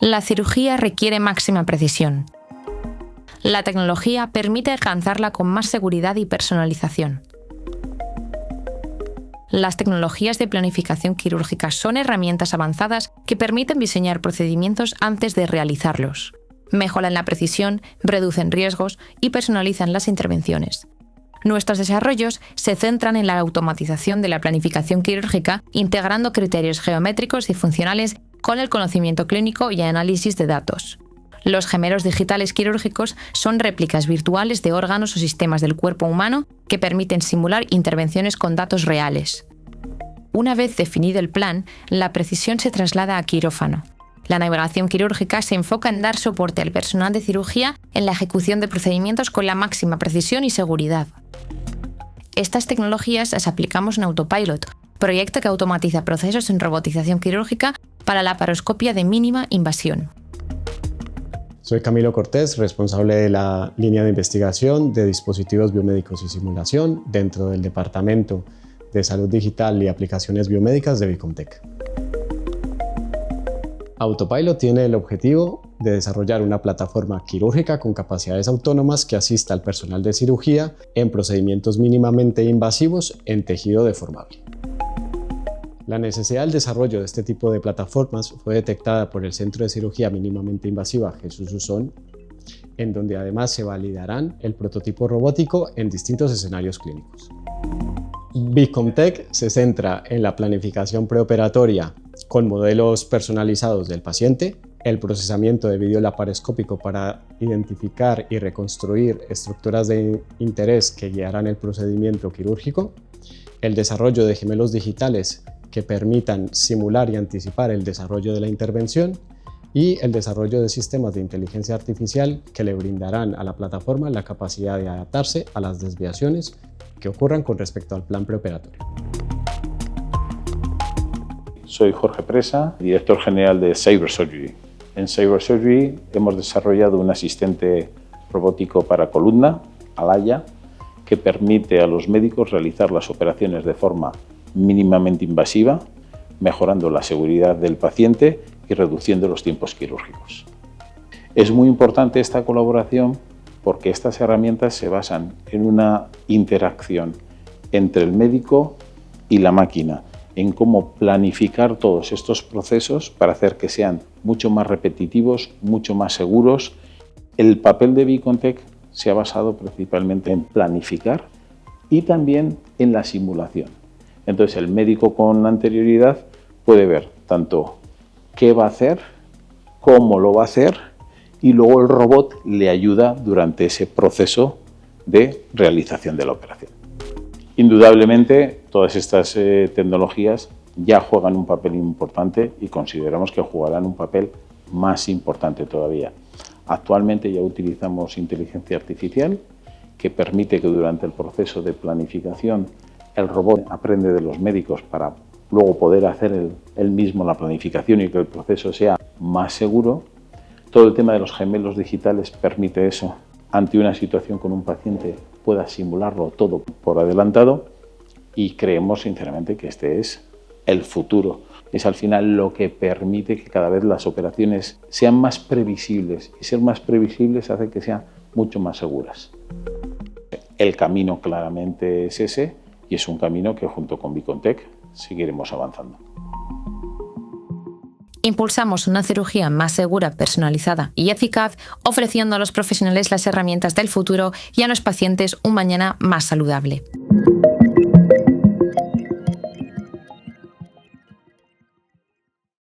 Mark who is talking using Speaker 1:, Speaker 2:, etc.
Speaker 1: La cirugía requiere máxima precisión. La tecnología permite alcanzarla con más seguridad y personalización. Las tecnologías de planificación quirúrgica son herramientas avanzadas que permiten diseñar procedimientos antes de realizarlos. Mejoran la precisión, reducen riesgos y personalizan las intervenciones. Nuestros desarrollos se centran en la automatización de la planificación quirúrgica, integrando criterios geométricos y funcionales con el conocimiento clínico y análisis de datos. Los gemelos digitales quirúrgicos son réplicas virtuales de órganos o sistemas del cuerpo humano que permiten simular intervenciones con datos reales. Una vez definido el plan, la precisión se traslada a quirófano. La navegación quirúrgica se enfoca en dar soporte al personal de cirugía en la ejecución de procedimientos con la máxima precisión y seguridad. Estas tecnologías las aplicamos en Autopilot, proyecto que automatiza procesos en robotización quirúrgica para la laparoscopia de mínima invasión.
Speaker 2: Soy Camilo Cortés, responsable de la línea de investigación de dispositivos biomédicos y simulación dentro del Departamento de Salud Digital y Aplicaciones Biomédicas de Bicomtech. Autopilot tiene el objetivo de desarrollar una plataforma quirúrgica con capacidades autónomas que asista al personal de cirugía en procedimientos mínimamente invasivos en tejido deformable. La necesidad del desarrollo de este tipo de plataformas fue detectada por el Centro de Cirugía Mínimamente Invasiva Jesús Uzzón, en donde además se validarán el prototipo robótico en distintos escenarios clínicos. Bicomtech se centra en la planificación preoperatoria con modelos personalizados del paciente, el procesamiento de vídeo laparoscópico para identificar y reconstruir estructuras de interés que guiarán el procedimiento quirúrgico, el desarrollo de gemelos digitales que permitan simular y anticipar el desarrollo de la intervención y el desarrollo de sistemas de inteligencia artificial que le brindarán a la plataforma la capacidad de adaptarse a las desviaciones que ocurran con respecto al plan preoperatorio.
Speaker 3: Soy Jorge Presa, director general de Cybersurgery. En Cybersurgery hemos desarrollado un asistente robótico para columna, Alaya, que permite a los médicos realizar las operaciones de forma mínimamente invasiva, mejorando la seguridad del paciente y reduciendo los tiempos quirúrgicos. Es muy importante esta colaboración porque estas herramientas se basan en una interacción entre el médico y la máquina, en cómo planificar todos estos procesos para hacer que sean mucho más repetitivos, mucho más seguros. El papel de Bicomtech se ha basado principalmente en planificar y también en la simulación. Entonces el médico con anterioridad puede ver tanto qué va a hacer, cómo lo va a hacer y luego el robot le ayuda durante ese proceso de realización de la operación. Indudablemente todas estas tecnologías ya juegan un papel importante y consideramos que jugarán un papel más importante todavía. Actualmente ya utilizamos inteligencia artificial que permite que durante el proceso de planificación el robot aprende de los médicos para luego poder hacer él mismo la planificación y que el proceso sea más seguro. Todo el tema de los gemelos digitales permite eso. Ante una situación con un paciente pueda simularlo todo por adelantado y creemos sinceramente que este es el futuro. Es al final lo que permite que cada vez las operaciones sean más previsibles y ser más previsibles hace que sean mucho más seguras. El camino claramente es ese y es un camino que junto con Bicomtech seguiremos avanzando.
Speaker 1: Impulsamos una cirugía más segura, personalizada y eficaz, ofreciendo a los profesionales las herramientas del futuro y a los pacientes un mañana más saludable.